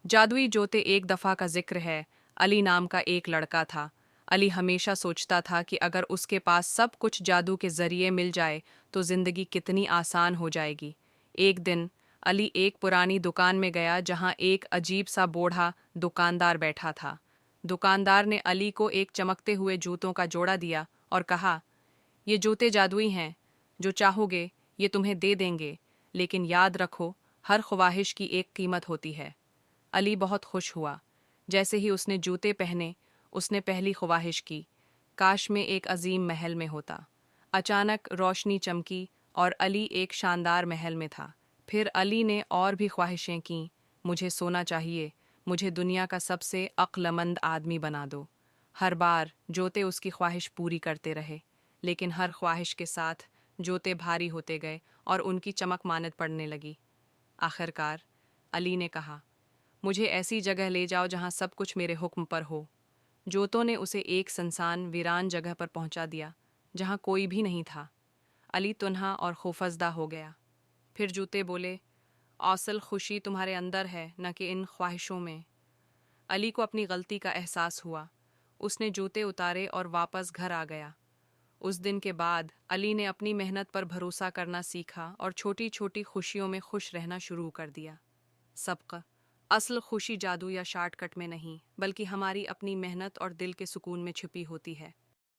जादुई जोते एक दफ़ा का जिक्र है। अली नाम का एक लड़का था। अली हमेशा सोचता था कि अगर उसके पास सब कुछ जादू के ज़रिए मिल जाए तो ज़िंदगी कितनी आसान हो जाएगी। एक दिन अली एक पुरानी दुकान में गया जहाँ एक अजीब सा बूढ़ा दुकानदार बैठा था। दुकानदार ने अली को एक चमकते हुए जूतों का जोड़ा दिया और कहा, ये जूते जादुई हैं, जो चाहोगे ये तुम्हें दे देंगे, लेकिन याद रखो, हर ख्वाहिश की एक कीमत होती है। अली बहुत खुश हुआ। जैसे ही उसने जूते पहने, उसने पहली ख्वाहिश की, काश में एक अजीम महल में होता। अचानक रोशनी चमकी और अली एक शानदार महल में था। फिर अली ने और भी ख्वाहिशें कीं, मुझे सोना चाहिए, मुझे दुनिया का सबसे अक्लमंद आदमी बना दो। हर बार जोते उसकी ख्वाहिश पूरी करते रहे, लेकिन हर ख्वाहिश के साथ जोते भारी होते गए और उनकी चमक मानद पड़ने लगी। आखिरकार अली ने कहा, मुझे ऐसी जगह ले जाओ जहाँ सब कुछ मेरे हुक्म पर हो। जोतों ने उसे एक सुनसान वीरान जगह पर पहुंचा दिया, जहाँ कोई भी नहीं था। अली तुनहा और खौफजदा हो गया। फिर जूते बोले, असल खुशी तुम्हारे अंदर है, न कि इन ख्वाहिशों में। अली को अपनी गलती का एहसास हुआ। उसने जूते उतारे और वापस घर आ गया। उस दिन के बाद अली ने अपनी मेहनत पर भरोसा करना सीखा और छोटी छोटी खुशियों में खुश रहना शुरू कर दिया। सबक, असल खुशी जादू या शॉर्टकट में नहीं, बल्कि हमारी अपनी मेहनत और दिल के सुकून में छुपी होती है।